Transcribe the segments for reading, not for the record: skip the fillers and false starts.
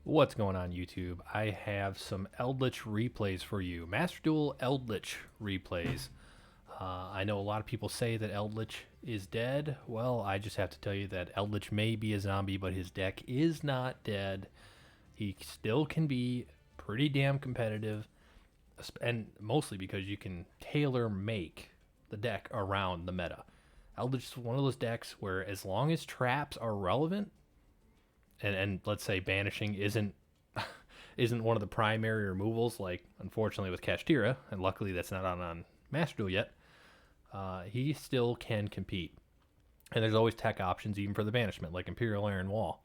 What's going on YouTube? I have some Eldlich replays for you. Master Duel Eldlich replays. I know a lot of people say that Eldlich is dead. Well, I just have to tell you that Eldlich may be a zombie, but his deck is not dead. He still can be pretty damn competitive, and mostly because you can tailor make the deck around the meta. Eldlich is one of those decks where as long as traps are relevant, and let's say banishing isn't one of the primary removals, like unfortunately with Kashtira, and luckily that's not on Master Duel yet, he still can compete. And there's always tech options even for the banishment, like Imperial Iron Wall.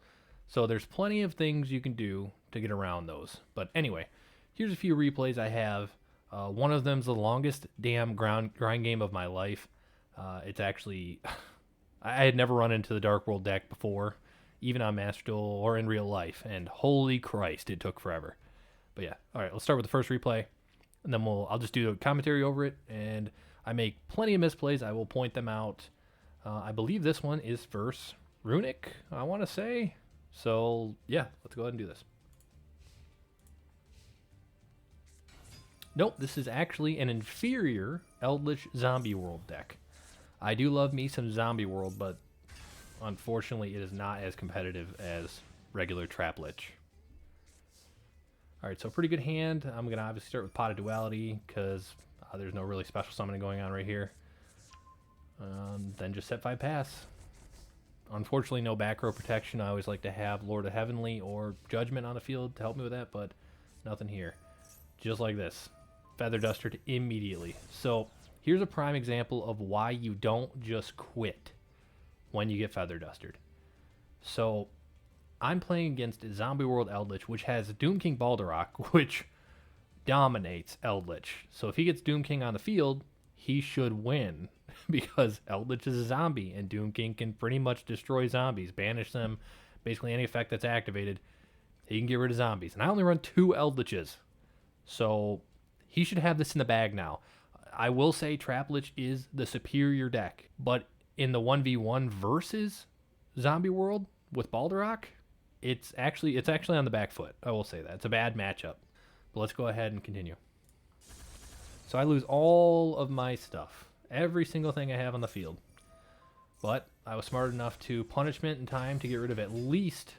So there's plenty of things you can do to get around those. But anyway, here's a few replays I have. One of them's the longest damn grind game of my life. It's actually I had never run into the Dark World deck before, even on Master Duel or in real life, and holy Christ, it took forever. But yeah, all right, let's start with the first replay, and then I'll just do a commentary over it, and I make plenty of misplays. I will point them out. I believe this one is versus Runic, I want to say. So yeah, let's go ahead and do this. Nope, this is actually an inferior Eldlich Zombie World deck. I do love me some Zombie World, but unfortunately it is not as competitive as regular Trap Lich. Alright, so pretty good hand. I'm going to obviously start with Pot of Duality, because there's no really special summoning going on right here. Then just set 5 pass. Unfortunately, no back row protection. I always like to have Lord of Heavenly or Judgment on the field to help me with that, but nothing here. Just like this. Feather Dustered immediately. So here's a prime example of why you don't just quit when you get Feather Dustered. So I'm playing against Zombie World Eldlich, which has Doom King Balderok, which dominates Eldlich. So if he gets Doom King on the field, he should win because Eldlich is a zombie and Doom King can pretty much destroy zombies, banish them, basically any effect that's activated. He can get rid of zombies. And I only run 2 Eldliches. So he should have this in the bag now. I will say Trap Lich is the superior deck, but in the 1v1 versus Zombie World with Balderok, it's actually on the back foot. I will say that. It's a bad matchup. But let's go ahead and continue. So I lose all of my stuff. Every single thing I have on the field. But I was smart enough to punishment in time to get rid of at least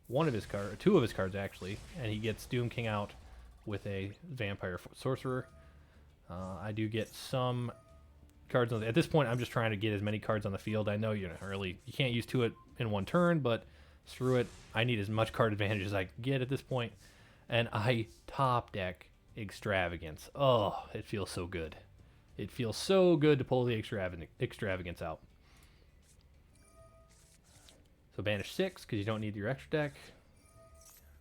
one of his cards, 2 of his cards actually, and he gets Doom King out with a Vampire Sorcerer. I do get some cards at this point. I'm just trying to get as many cards on the field. I know you can't use 2 in one turn, but screw it. I need as much card advantage as I can get at this point. And I top deck Extravagance. Oh, it feels so good. It feels so good to pull the Extravagance out. So banish 6 because you don't need your extra deck.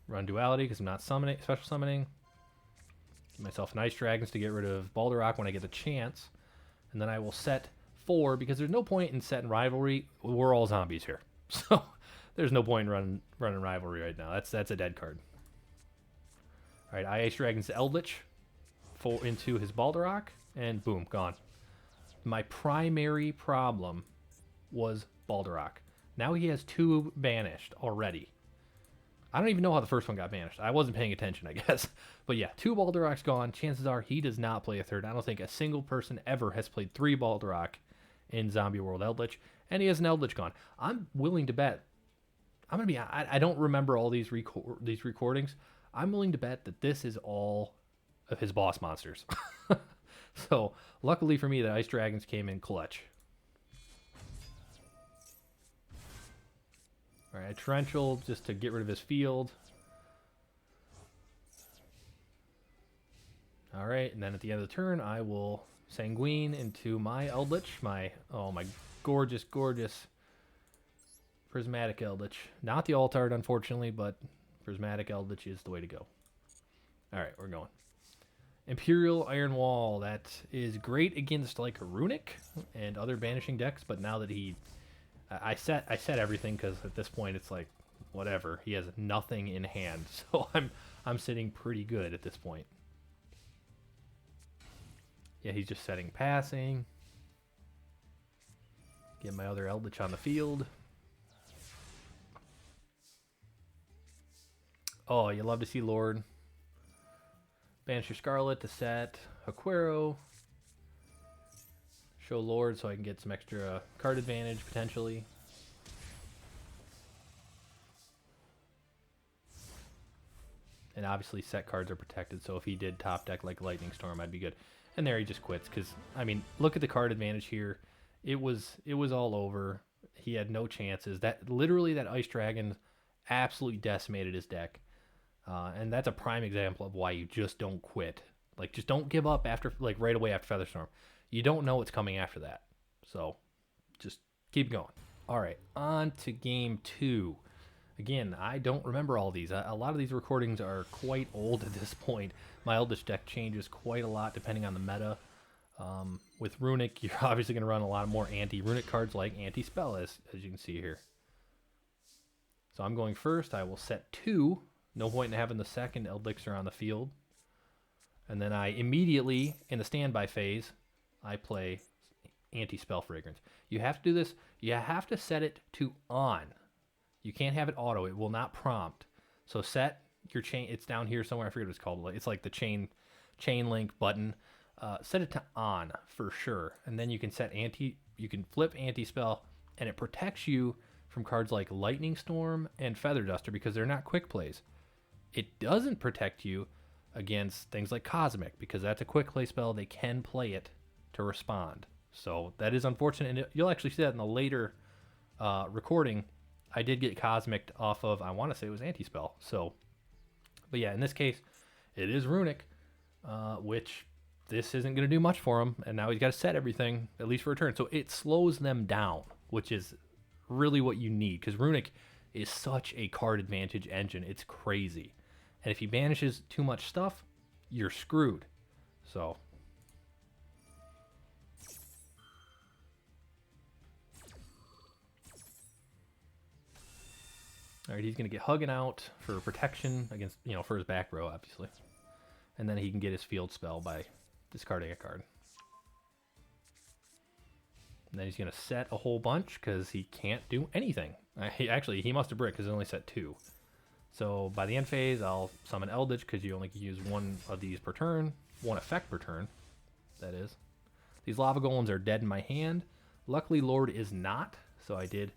Run Duality because I'm not special summoning. Give myself Nice Dragons to get rid of Balderok when I get the chance. And then I will set 4 because there's no point in setting Rivalry. We're all zombies here. So there's no point in running Rivalry right now. That's a dead card. Alright, I Ice Dragons Eldlich into his Balderok, and boom, gone. My primary problem was Balderok. Now he has 2 banished already. I don't even know how the first one got banished. I wasn't paying attention, I guess. But yeah, 2 Balderoks gone. Chances are he does not play a third. I don't think a single person ever has played 3 Balderok in Zombie World Eldlich, and he has an Eldlich gone. I'm willing to bet. I don't remember all these recordings. I'm willing to bet that this is all of his boss monsters. So luckily for me, the Ice Dragons came in clutch. Alright, Torrential just to get rid of his field. Alright, and then at the end of the turn, I will Sanguine into my Eldlich. My gorgeous, gorgeous Prismatic Eldlich. Not the Altard, unfortunately, but Prismatic Eldlich is the way to go. Alright, we're going. Imperial Iron Wall. That is great against like Runic and other banishing decks, but now that I set everything because at this point it's like whatever. He has nothing in hand, so I'm sitting pretty good at this point. Yeah, he's just setting passing. Get my other Eldlich on the field. Oh, you love to see Lord. Banish your Scarlet to set Haquero. Show Lord so I can get some extra card advantage, potentially. And obviously set cards are protected, so if he did top deck like Lightning Storm, I'd be good. And there he just quits, because, I mean, look at the card advantage here. It was all over. He had no chances. Literally, that Ice Dragon absolutely decimated his deck. And that's a prime example of why you just don't quit. Like, just don't give up after, like, right away after Featherstorm. You don't know what's coming after that. So, just keep going. All right, on to game 2. Again, I don't remember all these. A lot of these recordings are quite old at this point. My Eldlich deck changes quite a lot depending on the meta. With Runic, you're obviously going to run a lot more anti-Runic cards like Anti-Spell, as you can see here. So I'm going first. I will set 2. No point in having the second Eldlixir on the field. And then I immediately, in the standby phase, I play Anti-Spell Fragrance. You have to do this. You have to set it to on. You can't have it auto. It will not prompt. So set your chain. It's down here somewhere. I forget what it's called. It's like the chain link button. Set it to on for sure. And then you can set you can flip Anti-Spell, and it protects you from cards like Lightning Storm and Feather Duster because they're not quick plays. It doesn't protect you against things like Cosmic because that's a quick play spell. They can play it to respond. So that is unfortunate. And you'll actually see that in the later recording. I did get Cosmic off of, I want to say it was Anti-Spell. So, but yeah, in this case, it is Runic, which this isn't going to do much for him. And now he's got to set everything, at least for a turn. So it slows them down, which is really what you need. Because Runic is such a card advantage engine. It's crazy. And if he banishes too much stuff, you're screwed. So... all right, he's going to get Hugging Out for protection against, for his back row, obviously. And then he can get his field spell by discarding a card. And then he's going to set a whole bunch because he can't do anything. He must have bricked because he only set 2. So by the end phase, I'll summon Eldlich because you only can use one of these per turn. One effect per turn, that is. These Lava Golems are dead in my hand. Luckily, Lord is not, so I did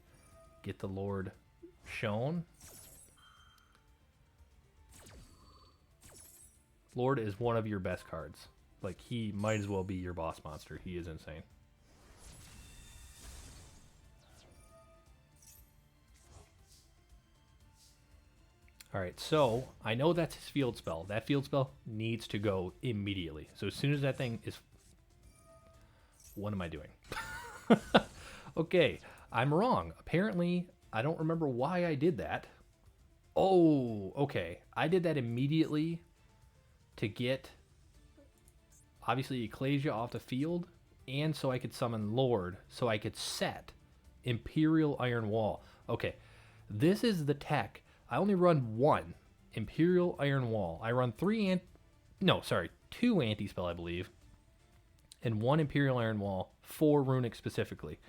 get the Lord shown. Lord is one of your best cards. Like, he might as well be your boss monster. He is insane. Alright, so I know that's his field spell. That field spell needs to go immediately. So as soon as that thing is... what am I doing? Okay, I'm wrong. Apparently... I don't remember why I did that. Oh, okay. I did that immediately to get, obviously, Ecclesia off the field, and so I could summon Lord, so I could set Imperial Iron Wall. Okay, this is the tech. I only run 1 Imperial Iron Wall. I run 2 Anti-Spell, I believe, and 1 Imperial Iron Wall for Runic specifically.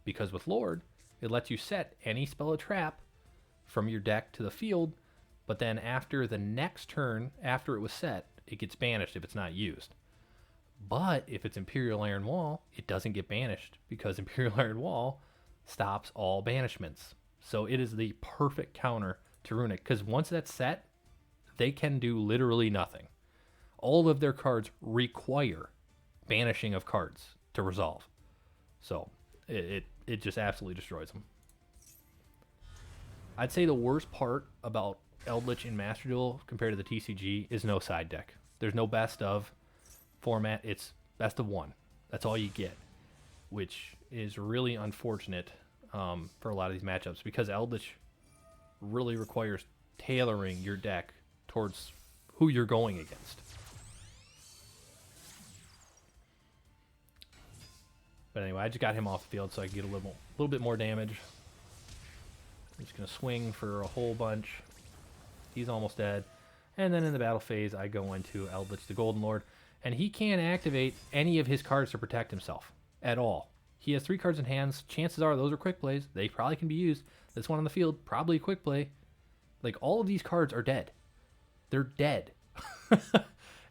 Because with Lord... it lets you set any spell or trap from your deck to the field, but then after the next turn, after it was set, it gets banished if it's not used. But if it's Imperial Iron Wall, it doesn't get banished because Imperial Iron Wall stops all banishments. So it is the perfect counter to Runic, because once that's set, they can do literally nothing. All of their cards require banishing of cards to resolve. So it just absolutely destroys them. I'd say the worst part about Eldlich in Master Duel compared to the TCG is no side deck. There's no best of format. It's best of 1. That's all you get, which is really unfortunate for a lot of these matchups because Eldlich really requires tailoring your deck towards who you're going against. But anyway, I just got him off the field so I can get a little bit more damage. I'm just going to swing for a whole bunch. He's almost dead. And then in the battle phase, I go into Eldlich the Golden Lord. And he can't activate any of his cards to protect himself at all. He has 3 cards in hands. Chances are those are quick plays. They probably can be used. This one on the field, probably a quick play. Like, all of these cards are dead. they're dead.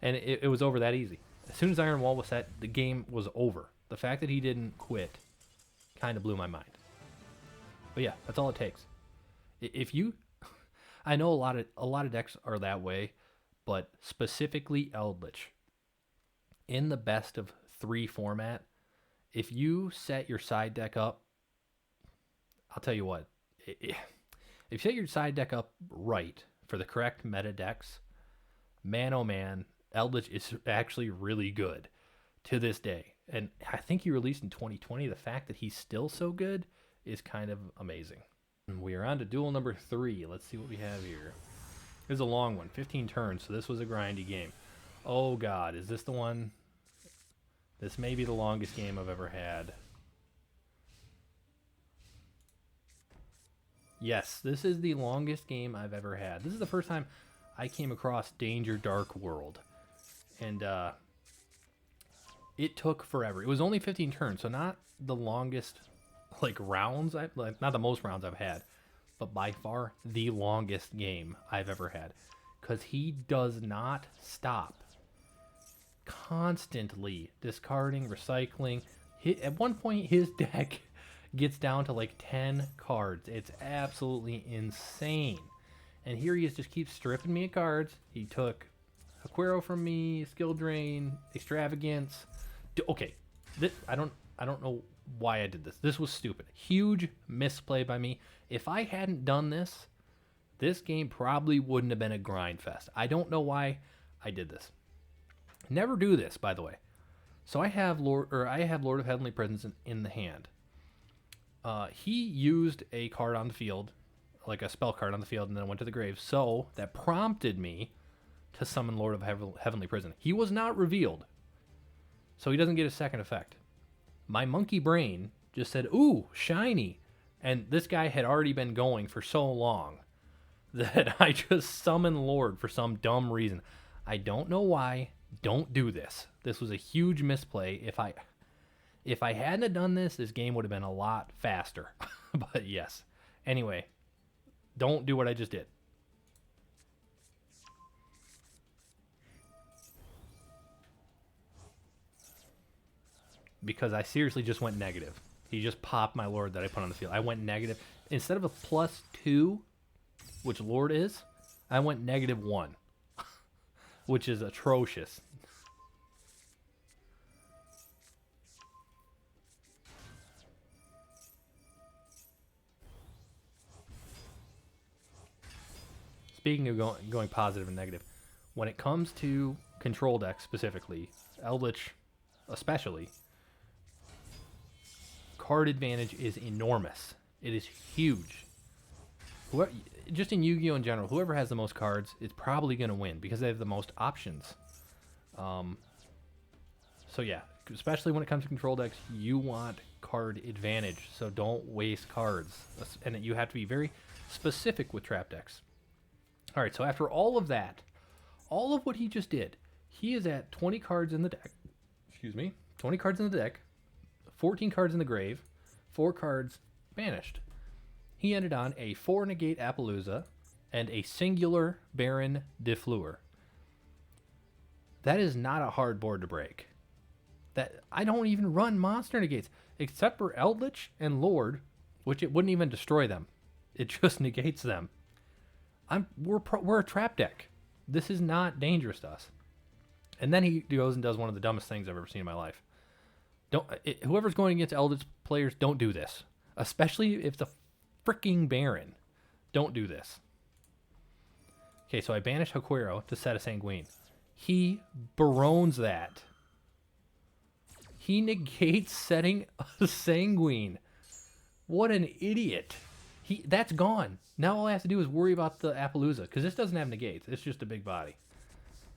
And it was over that easy. As soon as Iron Wall was set, the game was over. The fact that he didn't quit kind of blew my mind. But yeah, that's all it takes. If you, I know a lot of decks are that way, but specifically Eldlich, in the best of 3 format, if you set your side deck up, I'll tell you what, if you set your side deck up right for the correct meta decks, man oh man, Eldlich is actually really good to this day. And I think he released in 2020. The fact that he's still so good is kind of amazing. And we are on to duel number 3. Let's see what we have here. This is a long one, 15 turns, so this was a grindy game. Oh god, is this the one? This may be the longest game I've ever had. Yes, this is the longest game I've ever had. This is the first time I came across Danger Dark World. And it took forever. It was only 15 turns, so not the longest rounds, not the most rounds I've had, but by far the longest game I've ever had. Because he does not stop. Constantly discarding, recycling. At one point, his deck gets down to like 10 cards. It's absolutely insane. And here he is, just keeps stripping me of cards. He took Aquero from me, Skill Drain, Extravagance. Okay, I don't know why I did this. This was stupid. Huge misplay by me. If I hadn't done this, this game probably wouldn't have been a grind fest. I don't know why I did this. Never do this, by the way. So I have Lord of Heavenly Prisons in the hand. He used a card on the field, like a spell card on the field, and then went to the grave. So that prompted me to summon Lord of Heavenly Prison. He was not revealed, so he doesn't get a second effect. My monkey brain just said, ooh, shiny. And this guy had already been going for so long that I just summoned Lord for some dumb reason. I don't know why. Don't do this. This was a huge misplay. If I hadn't done this, this game would have been a lot faster. But yes. Anyway, don't do what I just did. Because I seriously just went negative. He just popped my Lord that I put on the field. I went negative. Instead of a +2, which Lord is, I went -1. Which is atrocious. Speaking of going positive and negative, when it comes to control decks specifically, Eldlich especially, card advantage is enormous. It is huge. Just in Yu-Gi-Oh! In general, whoever has the most cards is probably going to win because they have the most options. So yeah, especially when it comes to control decks, you want card advantage. So don't waste cards. And you have to be very specific with trap decks. All right, so after all of that, all of what he just did, he is at 20 cards in the deck. Excuse me. 20 cards in the deck, 14 cards in the grave, 4 cards banished. He ended on a 4-negate Appaloosa and a singular Baron de Fleur. That is not a hard board to break. That I don't even run monster negates, except for Eldlich and Lord, which it wouldn't even destroy them. It just negates them. We're a trap deck. This is not dangerous to us. And then he goes and does one of the dumbest things I've ever seen in my life. Whoever's going against Eldlich players, don't do this. Especially if it's a freaking Baron. Don't do this. Okay, so I banish Aquero to set a Sanguine. He barones that. He negates setting a Sanguine. What an idiot. That's gone. Now all I have to do is worry about the Appaloosa, because this doesn't have negates. It's just a big body.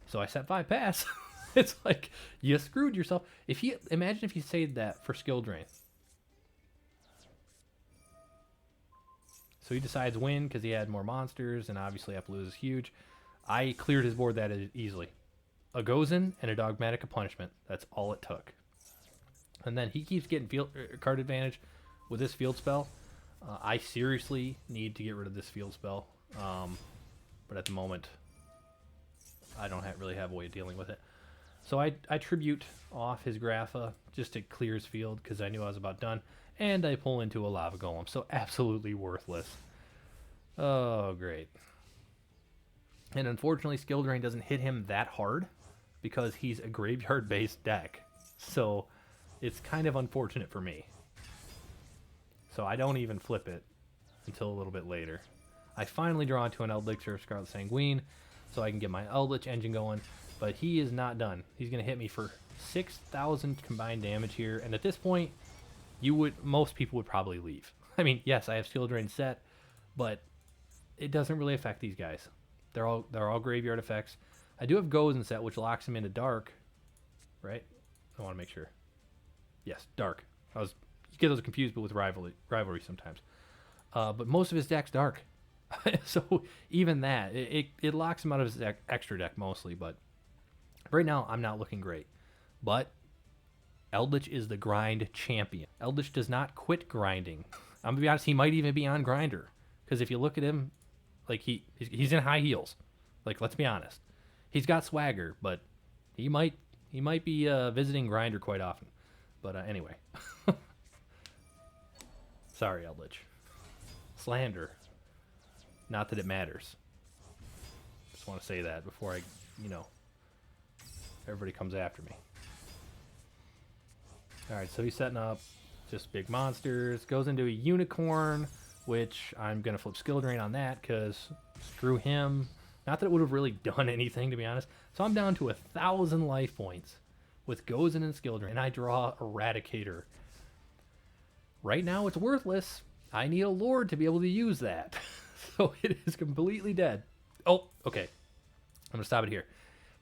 So I set 5 pass. It's like, you screwed yourself. Imagine if you saved that for Skill Drain. So he decides win because he had more monsters, and obviously Appaloosa is huge. I cleared his board that easily. A Gozen and a Dogmatic of Punishment. That's all it took. And then he keeps getting card advantage with this field spell. I seriously need to get rid of this field spell. But at the moment, I don't really have a way of dealing with it. So I tribute off his Grapha just to clear his field because I knew I was about done. And I pull into a Lava Golem, so absolutely worthless. Oh, great. And unfortunately, Skill Drain doesn't hit him that hard because he's a graveyard-based deck. So it's kind of unfortunate for me. So I don't even flip it until a little bit later. I finally draw into an Eldlich or Scarlet Sanguine so I can get my Eldlich engine going. But he is not done. He's going to hit me for 6,000 combined damage here. And at this point, most people would probably leave. I mean, yes, I have Skill Drain set, but it doesn't really affect these guys. They're all graveyard effects. I do have Gozen set, which locks him into dark, right? I want to make sure. Yes, dark. You get those confused, but with rivalry sometimes. But most of his deck's dark, so even that it locks him out of his extra deck mostly. But right now, I'm not looking great. But Eldlich is the grind champion. Eldlich does not quit grinding. I'm gonna be honest, he might even be on grinder. Because if you look at him, like he's in high heels. Like, let's be honest. He's got swagger, but he might be visiting grinder quite often. But anyway. Sorry, Eldlich. Slander. Not that it matters. Just want to say that before everybody comes after me. Alright, so he's setting up just big monsters. Goes into a unicorn, which I'm going to flip Skill Drain on that because screw him. Not that it would have really done anything, to be honest. So I'm down to 1,000 life points with Gozen and Skill Drain. And I draw Eradicator. Right now it's worthless. I need a Lord to be able to use that. So it is completely dead. Oh, okay. I'm going to stop it here.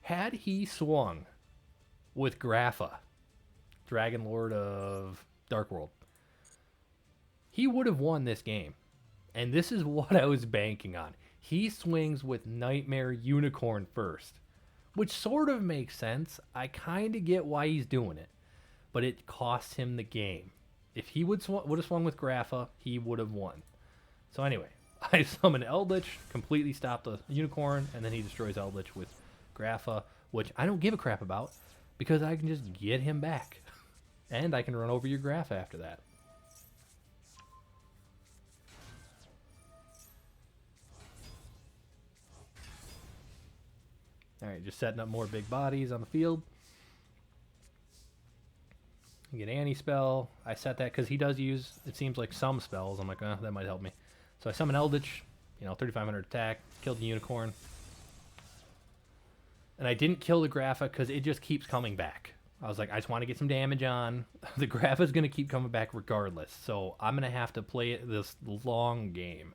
Had he swung with Grapha, Dragon Lord of Dark World, he would have won this game. And this is what I was banking on. He swings with Nightmare Unicorn first, which sort of makes sense. I kind of get why he's doing it, but it costs him the game. If he would have swung with Grapha, he would have won. So anyway, I summon Eldlich, completely stop the Unicorn, and then he destroys Eldlich with Grapha, which I don't give a crap about because I can just get him back. And I can run over your Grapha after that. Alright, just setting up more big bodies on the field. You get anti-spell. I set that because he does use, it seems like, some spells. I'm like, that might help me. So I summon Eldlich, 3,500 attack, killed the Unicorn. And I didn't kill the Grapha because it just keeps coming back. I was like, I just want to get some damage on. The Grapha is going to keep coming back regardless. So I'm going to have to play this long game.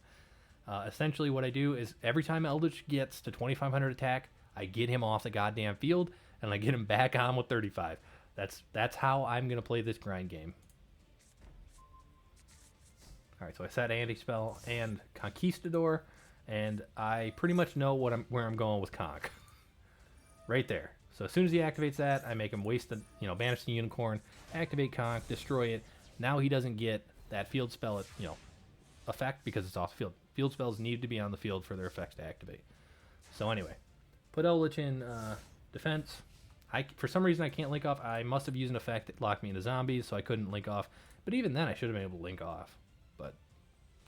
Essentially what I do is every time Eldlich gets to 2,500 attack, I get him off the goddamn field, and I get him back on with 35. That's how I'm going to play this grind game. Alright, so I set Anti-Spell and Conquistador, and I pretty much know where I'm going with Conk. Right there. So as soon as he activates that, I make him waste the, banish the Unicorn, activate Conk, destroy it. Now he doesn't get that field spell, effect because it's off the field. Field spells need to be on the field for their effects to activate. So anyway, put Eldlich in defense. For some reason I can't link off. I must have used an effect that locked me into zombies, so I couldn't link off. But even then, I should have been able to link off. But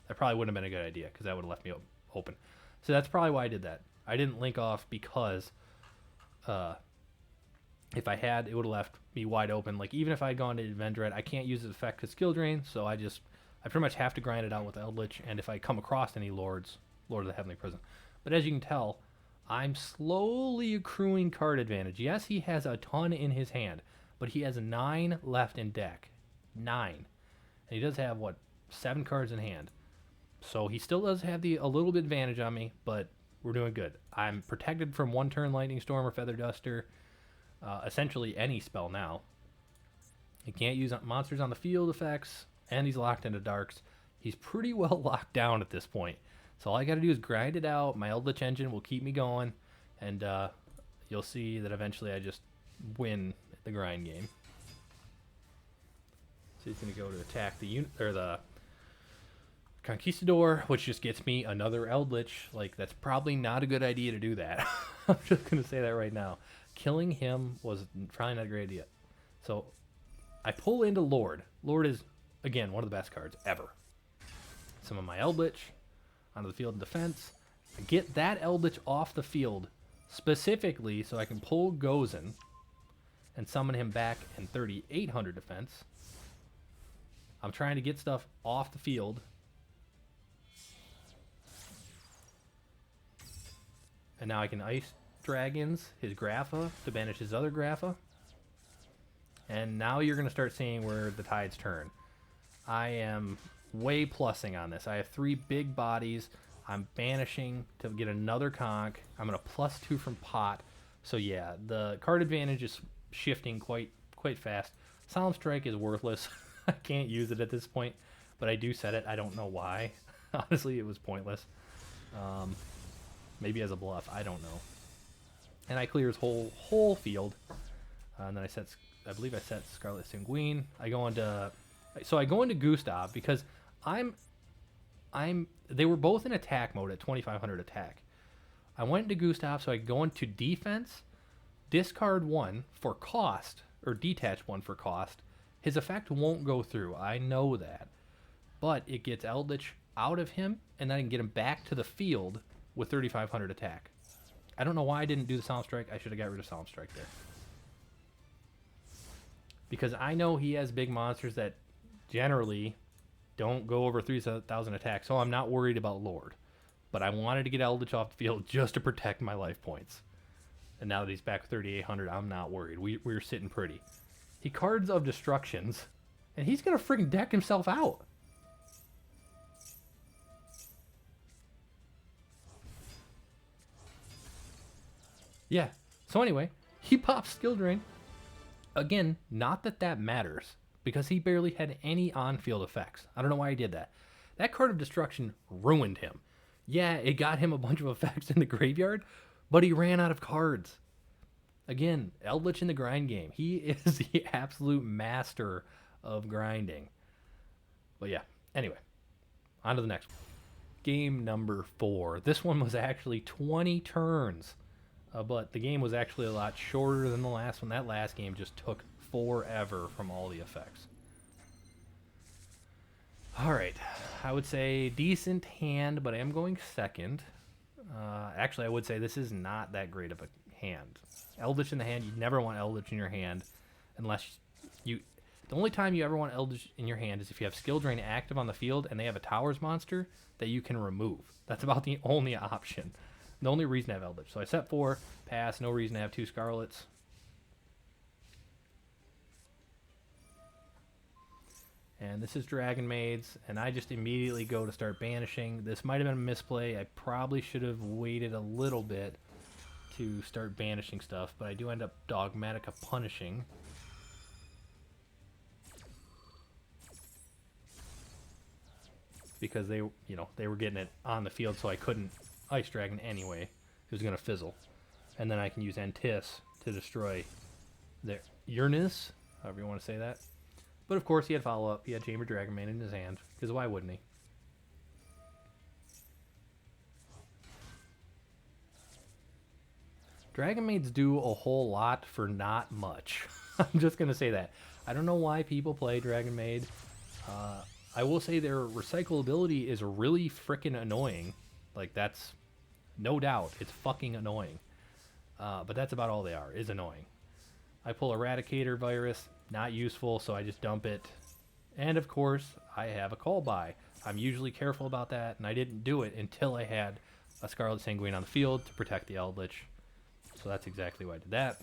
that probably wouldn't have been a good idea because that would have left me open. So that's probably why I did that. I didn't link off because if I had, it would have left me wide open. Like, even if I had gone to Vendread, I can't use the effect because Skill Drain, so I pretty much have to grind it out with Eldlich, and if I come across any Lords, Lord of the Heavenly Prison. But as you can tell, I'm slowly accruing card advantage. Yes, he has a ton in his hand, but he has 9 left in deck. 9. And he does have, 7 cards in hand. So he still does have a little bit advantage on me, but we're doing good. I'm protected from 1-turn Lightning Storm or Feather Duster. Essentially any spell now. He can't use monsters on the field effects, and he's locked into darks. He's pretty well locked down at this point. So all I got to do is grind it out. My Eldlich engine will keep me going, and you'll see that eventually I just win the grind game. So he's going to go to attack the Conquistador, which just gets me another Eldlich. Like, that's probably not a good idea to do that. I'm just going to say that right now. Killing him was probably not a great idea. So I pull into Lord. Lord is, again, one of the best cards ever. Some of my Eldlich onto the field in defense. I get that Eldlich off the field specifically so I can pull Gozen and summon him back in 3,800 defense. I'm trying to get stuff off the field. And now I can Ice Dragons his Grapha to banish his other Grapha. And now you're going to start seeing where the tides turn. I am way plussing on this. I have 3 big bodies. I'm banishing to get another conch. I'm going to +2 from pot. So yeah, the card advantage is shifting quite fast. Solemn Strike is worthless. I can't use it at this point, but I do set it. I don't know why. Honestly, it was pointless. Maybe as a bluff. I don't know. And I clear his whole field. And then I believe I set Scarlet Sanguine. I go into Gustav because they were both in attack mode at 2,500 attack. I went into Gustav so I go into defense, discard 1 for cost, or detach 1 for cost. His effect won't go through. I know that. But it gets Eldlich out of him, and then I can get him back to the field with 3,500 attack. I don't know why I didn't do the Solemn Strike. I should have got rid of Solemn Strike there. Because I know he has big monsters that generally don't go over 3,000 attack, so I'm not worried about Lord. But I wanted to get Eldlich off the field just to protect my life points. And now that he's back 3,800, I'm not worried. We're sitting pretty. He Cards of Destructions, and he's going to freaking deck himself out. Yeah. So anyway, he pops Skill Drain. Again, not that that matters, because he barely had any on-field effects. I don't know why he did that. That Card of Destruction ruined him. Yeah, it got him a bunch of effects in the graveyard, but he ran out of cards. Again, Eldlich in the grind game. He is the absolute master of grinding. But yeah, anyway, on to the next one. Game number 4. This one was actually 20 turns. But the game was actually a lot shorter than the last one. That last game just took forever from all the effects. Alright, I would say decent hand, but I am going second. Actually, I would say this is not that great of a hand. Eldlich in the hand, you never want Eldlich in your hand unless you... The only time you ever want Eldlich in your hand is if you have Skill Drain active on the field and they have a Towers monster that you can remove. That's about the only option. The only reason I have Eldlich. So I set 4, pass, no reason to have 2 Scarlets. And this is Dragon Maids, and I just immediately go to start banishing. This might have been a misplay. I probably should have waited a little bit to start banishing stuff, but I do end up Dogmatica punishing. Because they were getting it on the field, so I couldn't Ice Dragon anyway. It was going to fizzle. And then I can use Antis to destroy their Uranus, however you want to say that. But of course he had follow-up. He had Chamber Dragon Man in his hand, because why wouldn't he? Dragon Maids do a whole lot for not much. I'm just going to say that. I don't know why people play Dragon Maid. I will say their recyclability is really freaking annoying. Like, that's no doubt. It's fucking annoying. But that's about all they are, is annoying. I pull Eradicator Virus, not useful, so I just dump it. And of course, I have a call by. I'm usually careful about that, and I didn't do it until I had a Scarlet Sanguine on the field to protect the Eldlich. So that's exactly why I did that.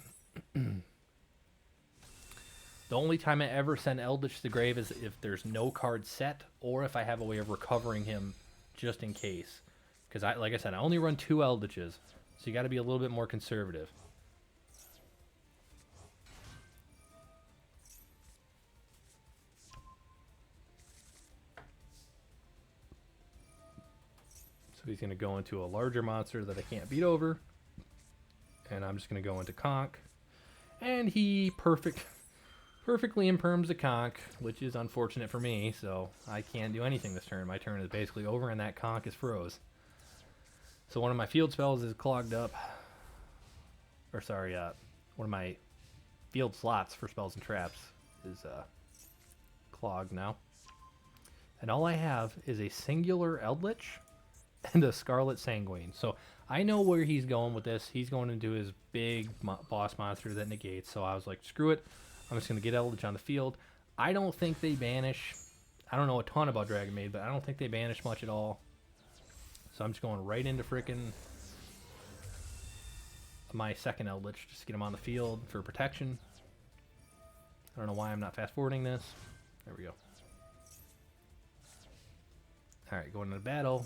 The only time I ever send Eldlich to the grave is if there's no card set, or if I have a way of recovering him just in case. Because, like I said, I only run 2 Eldliches, so you got to be a little bit more conservative. So he's going to go into a larger monster that I can't beat over. And I'm just going to go into Conch. And he perfectly imperms the Conch, which is unfortunate for me, so I can't do anything this turn. My turn is basically over, and that Conch is froze. So one of my field spells is clogged up. or sorry, one of my field slots for spells and traps is clogged now. And all I have is a singular Eldlich and a Scarlet Sanguine. So I know where he's going with this. He's going into his big boss monster that negates. So I was like, screw it. I'm just going to get Eldlich on the field. I don't think they banish. I don't know a ton about Dragon Maid, but I don't think they banish much at all. So I'm just going right into frickin' my second Eldlich just to get him on the field for protection. I don't know why I'm not fast forwarding this. There we go. Alright, going into battle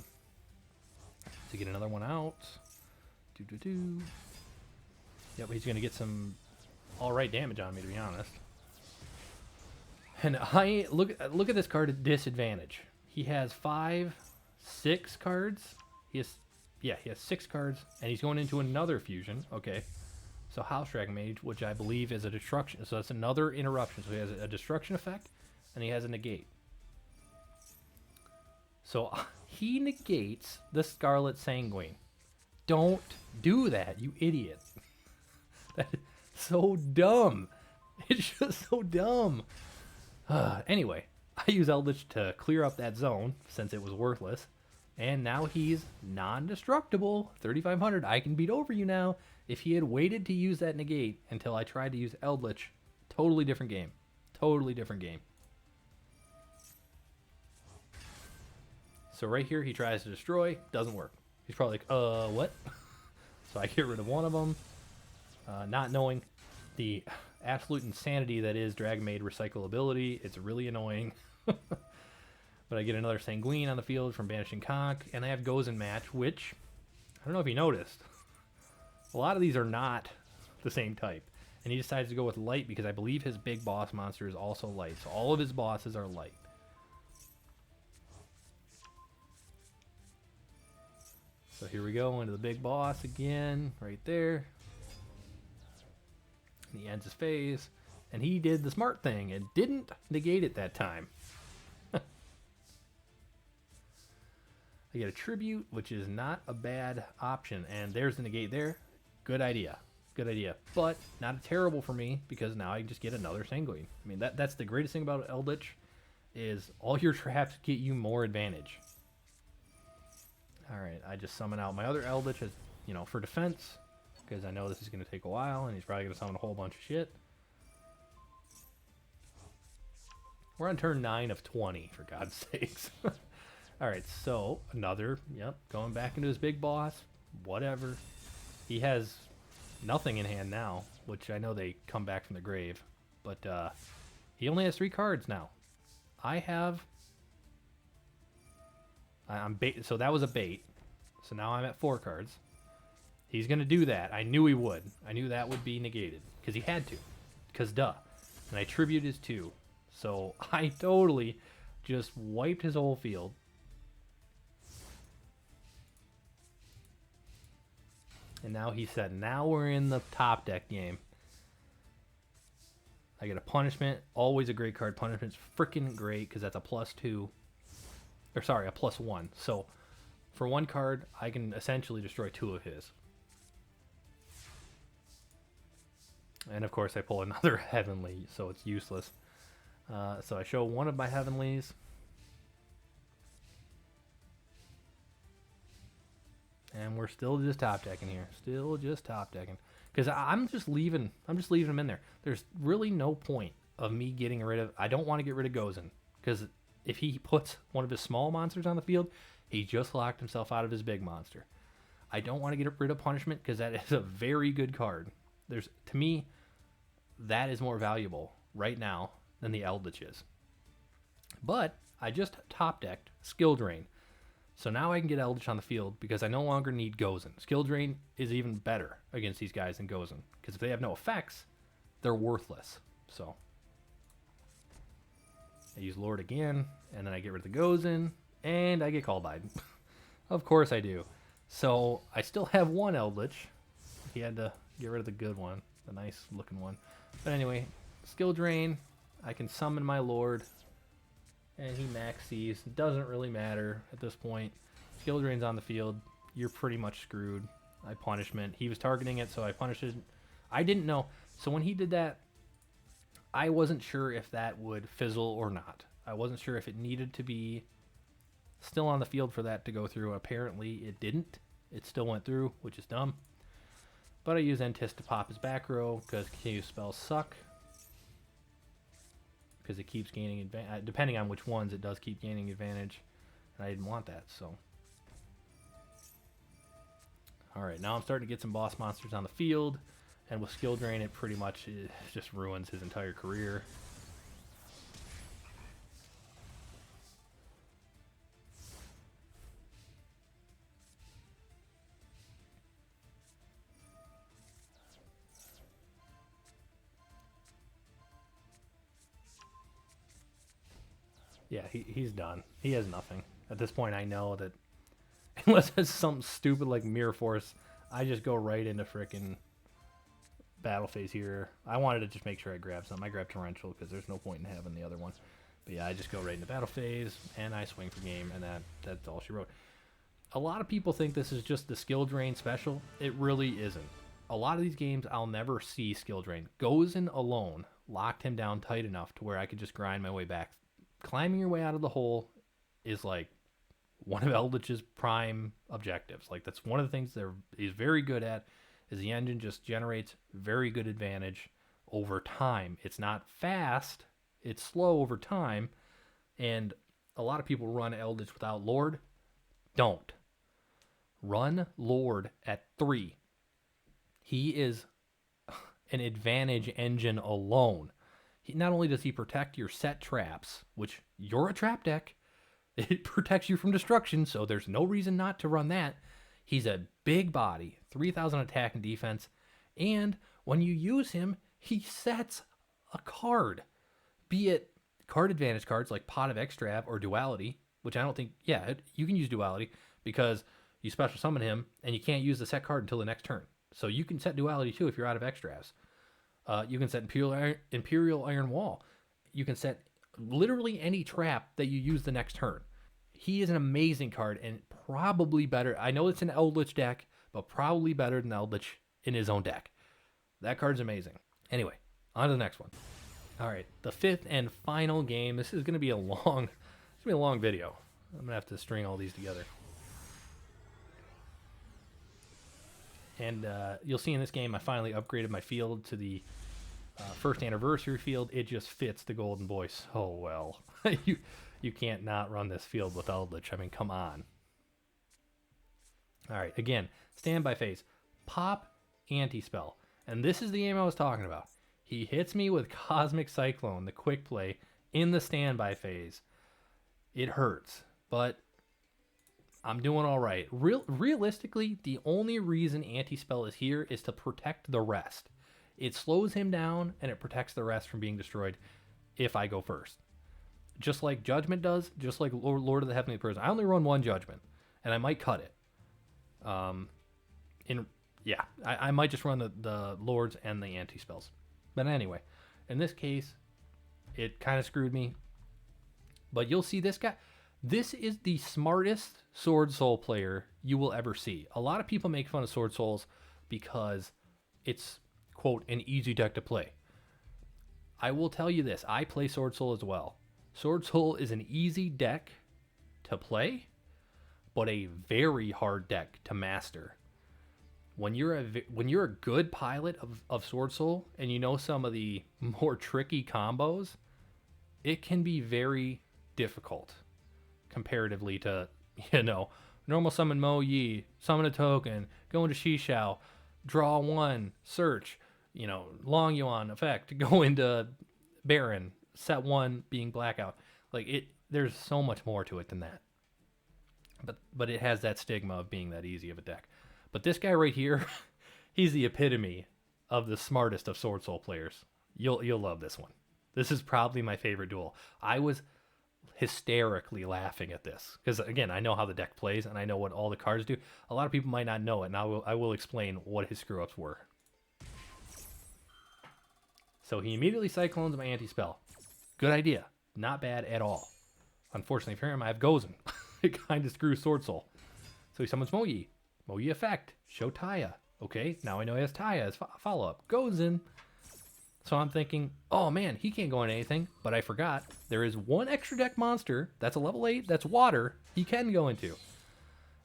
to get another one out. Yep, he's going to get some alright damage on me, to be honest. And I look at this card at disadvantage. He has 6 cards. He has 6 cards, and he's going into another fusion. Okay, so House Dragon Mage, which I believe is a destruction. So that's another interruption. So he has a destruction effect, and he has a negate. So he negates the Scarlet Sanguine. Don't do that, you idiot. That is so dumb. It's just so dumb. Anyway, I use Eldlich to clear up that zone since it was worthless. And now he's non-destructible. 3,500. I can beat over you now. If he had waited to use that negate until I tried to use Eldlich, totally different game. Totally different game. So right here, he tries to destroy. Doesn't work. He's probably like, what? So I get rid of one of them. Not knowing the absolute insanity that is Dragon Maid recyclability. It's really annoying. But I get another Sanguine on the field from Banishing Conch. And I have Gozen Match, which, I don't know if you noticed. A lot of these are not the same type. And he decides to go with light because I believe his big boss monster is also light. So all of his bosses are light. So here we go into the big boss again, right there. And he ends his phase. And he did the smart thing and didn't negate it that time. I get a tribute, which is not a bad option. And there's the negate there. Good idea. Good idea. But not terrible for me because now I just get another Sanguine. I mean, that's the greatest thing about Eldlich is all your traps get you more advantage. Alright, I just summon out my other Eldlich as, you know, for defense. Because I know this is going to take a while and he's probably going to summon a whole bunch of shit. We're on turn 9 of 20, for God's sakes. Alright, so another, going back into his big boss. Whatever. He has nothing in hand now, which I know they come back from the grave. But he only has 3 cards now. I have... I'm bait, so that was a bait. So now I'm at 4 cards. He's going to do that. I knew he would. I knew that would be negated. Because he had to. Because duh. And I tribute his 2. So I totally just wiped his whole field. And now he said, now we're in the top deck game. I get a punishment. Always a great card. Punishment's freaking great because that's a +2. Or sorry, a +1. So for 1 card, I can essentially destroy 2 of his. And of course, I pull another Heavenly, so it's useless. So I show one of my Heavenlies. And we're still just top decking here. Still just top decking. Because I'm just leaving him in there. There's really no point of me getting rid of... I don't want to get rid of Gozen. Because if he puts one of his small monsters on the field, he just locked himself out of his big monster. I don't want to get rid of Punishment because that is a very good card. To me, that is more valuable right now than the Eldlich is. But I just top decked Skill Drain. So now I can get Eldlich on the field because I no longer need Gozen. Skill Drain is even better against these guys than Gozen. Because if they have no effects, they're worthless. So I use Lord again, and then I get rid of the Gozen, and I get Callbide. Of course I do. So I still have 1 Eldlich. He had to get rid of the good one, the nice looking one. But anyway, Skill Drain, I can summon my Lord. And he max sees. Doesn't really matter at this point. Skill Drain's on the field. You're pretty much screwed. I punishment. He was targeting it, so I punished it. I didn't know. So when he did that, I wasn't sure if that would fizzle or not. I wasn't sure if it needed to be still on the field for that to go through. Apparently it didn't. It still went through, which is dumb. But I use Entis to pop his back row because continuous spells suck. Because it keeps gaining advantage. Depending on which ones, it does keep gaining advantage. And I didn't want that, so. Alright, now I'm starting to get some boss monsters on the field. And with skill drain, it pretty much just ruins his entire career. Yeah, he's done. He has nothing. At this point, I know that unless it's something stupid like Mirror Force, I just go right into frickin' battle phase here. I wanted to just make sure I grabbed something. I grabbed Torrential because there's no point in having the other one. But yeah, I just go right into battle phase, and I swing for game, and that's all she wrote. A lot of people think this is just the skill drain special. It really isn't. A lot of these games, I'll never see skill drain. Gozen alone locked him down tight enough to where I could just grind my way back. Climbing your way out of the hole is like one of Eldlich's prime objectives. Like that's one of the things that he's very good at. Is the engine just generates very good advantage over time. It's not fast, it's slow over time, and a lot of people run Eldlich without Lord. Don't. Run Lord at 3. He is an advantage engine alone. Not only does he protect your set traps, which you're a trap deck, it protects you from destruction, so there's no reason not to run that. He's a big body, 3,000 attack and defense, and when you use him, he sets a card. Be it card advantage cards like Pot of Extrav or Duality, which I don't think, yeah, you can use Duality because you special summon him and you can't use the set card until the next turn. So you can set Duality too if you're out of Extravs. You can set Imperial Iron Wall. You can set literally any trap that you use the next turn. He is an amazing card and probably better. I know it's an Eldlich deck, but probably better than Eldlich in his own deck. That card's amazing. Anyway, on to the next one. All right, the 5th and final game. This is going to be a long video. I'm going to have to string all these together. And you'll see in this game, I finally upgraded my field to the first anniversary field. It just fits the Golden Boi so well. You can't not run this field with Eldlich. I mean, come on. All right, again, standby phase. Pop anti-spell. And this is the game I was talking about. He hits me with Cosmic Cyclone, the quick play, in the standby phase. It hurts, but I'm doing all right. Realistically, the only reason anti-spell is here is to protect the rest. It slows him down, and it protects the rest from being destroyed if I go first. Just like Judgment does, just like Lord of the Heavenly Prison. I only run 1 Judgment, and I might cut it. I might just run the Lords and the anti-spells. But anyway, in this case, it kind of screwed me. But you'll see this guy. This is the smartest Sword Soul player you will ever see. A lot of people make fun of Sword Souls because it's, quote, an easy deck to play. I will tell you this. I play Sword Soul as well. Sword Soul is an easy deck to play, but a very hard deck to master. When you're a good pilot of Sword Soul and you know some of the more tricky combos, it can be very difficult comparatively to, normal summon Mo Yi, summon a token, go into Shishao, draw 1, search, Long Yuan effect, go into Baron, set 1 being Blackout. There's so much more to it than that. But it has that stigma of being that easy of a deck. But this guy right here, he's the epitome of the smartest of Sword Soul players. You'll love this one. This is probably my favorite duel. I was hysterically laughing at this because, again, I know how the deck plays and I know what all the cards do. A lot of people might not know it, and I will explain what his screw-ups were. So he immediately cyclones my anti-spell. Good idea. Not bad at all. Unfortunately for him, I have Gozen. It kind of screws Sword Soul. So he summons Mo Yi. Moyi effect. Show Taya. Okay, now I know he has Taya as follow-up. Goes in. So I'm thinking, oh man, he can't go into anything. But I forgot, there is one extra deck monster that's a level 8, that's water, he can go into.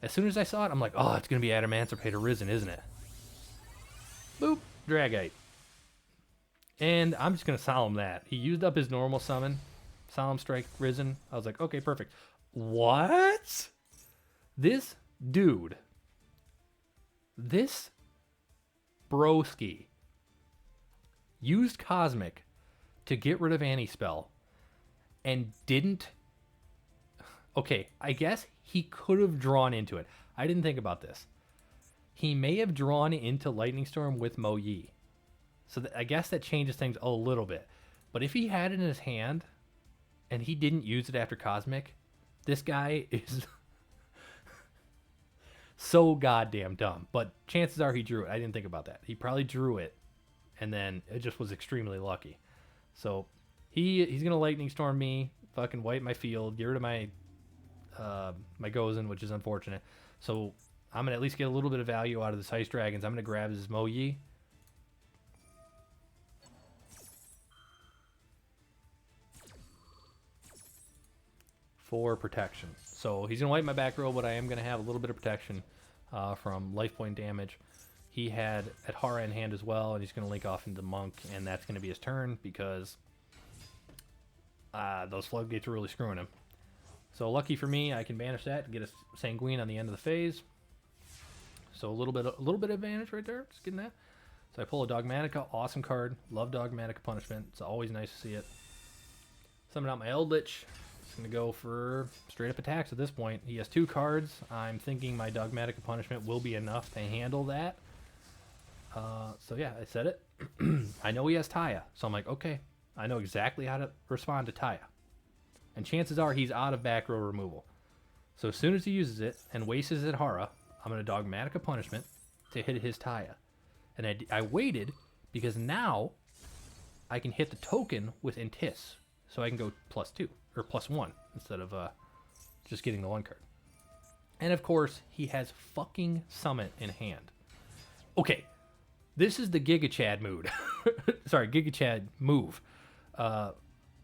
As soon as I saw it, I'm like, oh, it's going to be Adamancipator Risen, isn't it? Boop, Dragite. And I'm just going to Solemn that. He used up his normal summon. Solemn Strike Risen. I was like, okay, perfect. What? This dude. This broski used Cosmic to get rid of Anti-Spell and didn't... Okay, I guess he could have drawn into it. I didn't think about this. He may have drawn into Lightning Storm with Moyi. So I guess that changes things a little bit. But if he had it in his hand and he didn't use it after Cosmic, this guy is so goddamn dumb. But chances are he drew it. I didn't think about that. He probably drew it, and then it just was extremely lucky. So he's going to Lightning Storm me, fucking wipe my field, get rid of my my Gozen, which is unfortunate. So I'm going to at least get a little bit of value out of this Ice Dragons. I'm going to grab his Moyi. For protection. So he's going to wipe my back row, but I am going to have a little bit of protection from life point damage. He had Adhara in hand as well, and he's going to link off into Monk, and that's going to be his turn because those floodgates are really screwing him. So lucky for me, I can banish that and get a Sanguine on the end of the phase. So a little bit of advantage right there. Just getting that. So I pull a Dogmatica, awesome card. Love Dogmatica Punishment. It's always nice to see it. Summon out my Eldlich. Just gonna go for straight up attacks at this point. He has 2 cards. I'm thinking my Dogmatica Punishment will be enough to handle that. So yeah, I said it. I know he has Taya, so I'm like, okay, I know exactly how to respond to Taya. And chances are he's out of back row removal. So as soon as he uses it and wastes his Adhara, I'm going to Dogmatica Punishment to hit his Taya. And I waited because now I can hit the token with Intis. So I can go +2 or +1 instead of just getting the 1 card. And of course, he has fucking Summit in hand. Okay, this is the Giga Chad mood. Sorry, Giga Chad move.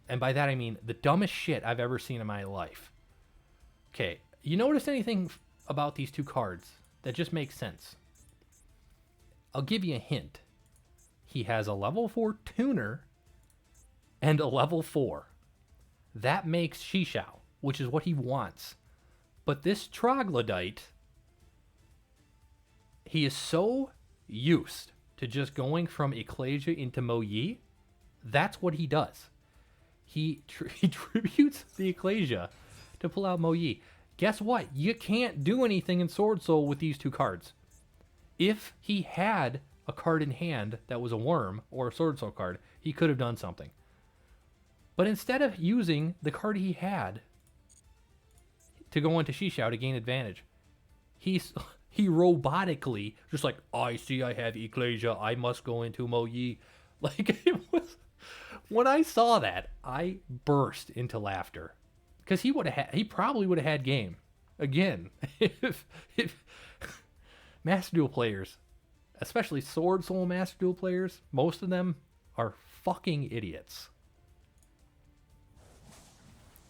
And by that I mean the dumbest shit I've ever seen in my life. Okay, you notice anything about these 2 cards that just makes sense? I'll give you a hint. He has a level 4 tuner and a level 4. That makes Shishao, which is what he wants. But this Troglodyte, he is so used to just going from Ecclesia into Moyi. That's what he does. He tributes the Ecclesia to pull out Moyi. Guess what? You can't do anything in Sword Soul with these 2 cards. If he had a card in hand that was a worm or a Sword Soul card, he could have done something. But instead of using the card he had to go into Shishao to gain advantage, he robotically just like, I see I have Ecclesia, I must go into Moyi. Like, it was... When I saw that, I burst into laughter. Because he probably would have had game. Again, if Master Duel players, especially Sword Soul Master Duel players, most of them are fucking idiots.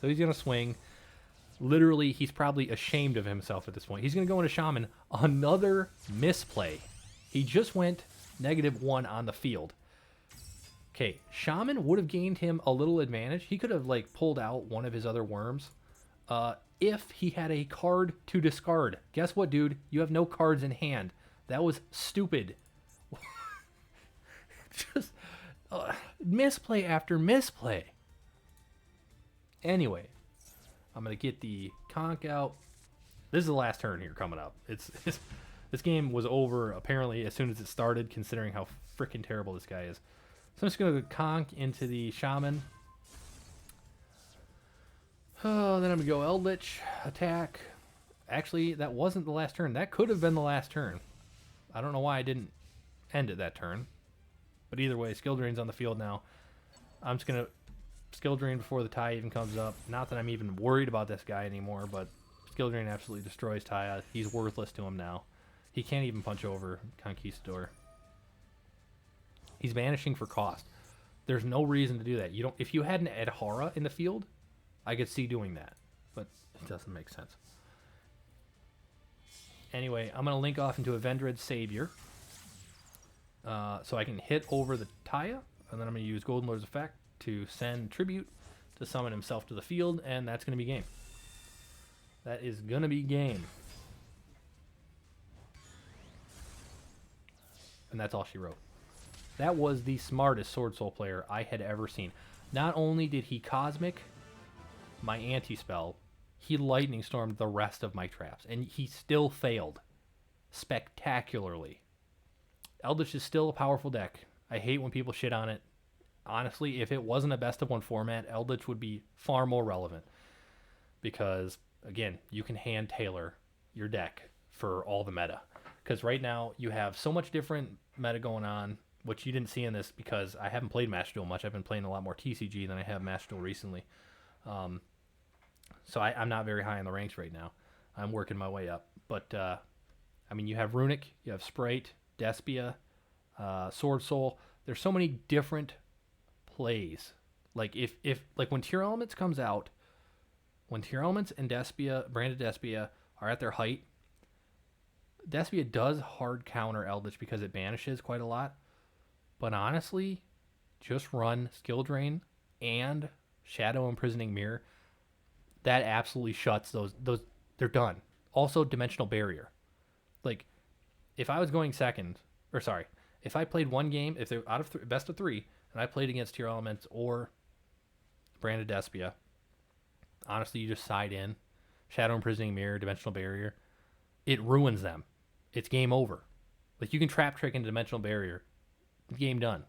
So he's going to swing. Literally, he's probably ashamed of himself at this point. He's going to go into Shaman. Another misplay. He just went -1 on the field. Okay, Shaman would have gained him a little advantage. He could have, like, pulled out one of his other worms if he had a card to discard. Guess what, dude? You have no cards in hand. That was stupid. Just misplay after misplay. Anyway, I'm going to get the conch out. This is the last turn here coming up. This game was over, apparently, as soon as it started, considering how freaking terrible this guy is. So I'm just going to conch into the Shaman. Oh, then I'm going to go Eldlich, attack. Actually, that wasn't the last turn. That could have been the last turn. I don't know why I didn't end it that turn. But either way, Skill Drain's on the field now. I'm just going to Skill Drain before the Taya even comes up. Not that I'm even worried about this guy anymore, but Skill Drain absolutely destroys Taya. He's worthless to him now. He can't even punch over Conquistador. He's banishing for cost. There's no reason to do that. You don't. If you had an Adhara in the field, I could see doing that, but it doesn't make sense. Anyway, I'm going to link off into a Vendread Savior. So I can hit over the Taya, and then I'm going to use Golden Lord's Effect to send Tribute to summon himself to the field, and that's going to be game. That is going to be game. And that's all she wrote. That was the smartest Sword Soul player I had ever seen. Not only did he Cosmic my anti-spell, he Lightning Stormed the rest of my traps, and he still failed spectacularly. Eldlich is still a powerful deck. I hate when people shit on it. Honestly, if it wasn't a best of one format, Eldlich would be far more relevant. Because, again, you can hand tailor your deck for all the meta. Because right now, you have so much different meta going on, which you didn't see in this because I haven't played Master Duel much. I've been playing a lot more TCG than I have Master Duel recently. So I'm not very high in the ranks right now. I'm working my way up. But, I mean, you have Runic, you have Sprite, Despia, Sword Soul. There's so many different plays. Like like when Tier Elements comes out, when Tier Elements and Despia, branded Despia, are at their height, Despia does hard counter Eldlich because it banishes quite a lot. But honestly, just run Skill Drain and Shadow Imprisoning Mirror. That absolutely shuts those. They're done. Also, Dimensional Barrier. Like, if I was going second, or sorry, if I played one game, if they're out of best of 3, and I played against Tier Elements or Branded Despia, honestly, you just side in, Shadow Imprisoning Mirror, Dimensional Barrier, it ruins them. It's game over. Like, you can trap trick into Dimensional Barrier, game done.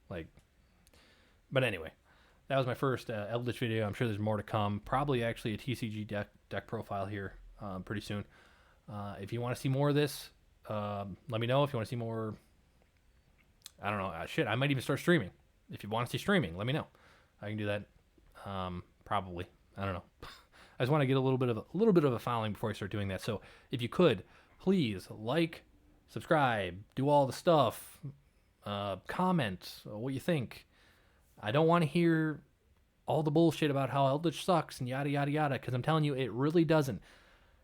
Like, but anyway, that was my first Eldlich video. I'm sure there's more to come. Probably actually a TCG deck profile here pretty soon. If you want to see more of this, let me know. If you want to see more, I don't know. Shit, I might even start streaming. If you want to see streaming, let me know. I can do that. Probably. I don't know. I just want to get a little bit of a following before I start doing that. So if you could, please like, subscribe, do all the stuff, comment what you think. I don't want to hear all the bullshit about how Eldlich sucks and yada yada yada, because I'm telling you, it really doesn't.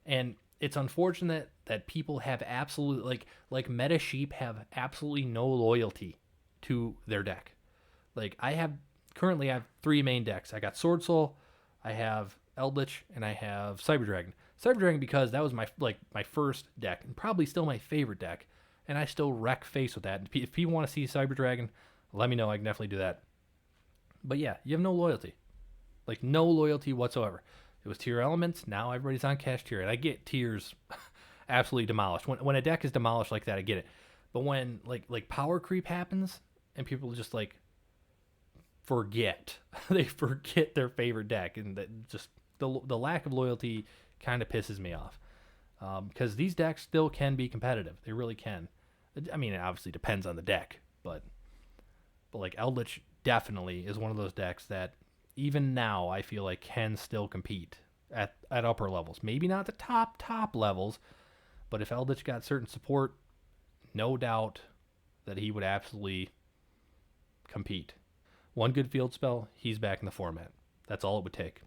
And it's unfortunate that people have absolute, like meta sheep have absolutely no loyalty to their deck. Like, currently I have 3 main decks. I got Sword Soul, I have Eldlich, and I have Cyber Dragon. Cyber Dragon because that was my first deck, and probably still my favorite deck, and I still wreck face with that. If people want to see Cyber Dragon, let me know. I can definitely do that. But yeah, you have no loyalty. Like, no loyalty whatsoever. It was Tier Elements, now everybody's on Cash Tier, and I get tiers absolutely demolished. When a deck is demolished like that, I get it. But when like power creep happens and people just like forget, they forget their favorite deck, and that just the lack of loyalty kind of pisses me off. Because these decks still can be competitive. They really can. I mean, it obviously depends on the deck, but like Eldlich definitely is one of those decks that even now I feel like can still compete at upper levels. Maybe not the top levels, but if Eldlich got certain support, no doubt that he would absolutely compete. One good field spell, he's back in the format. That's all it would take.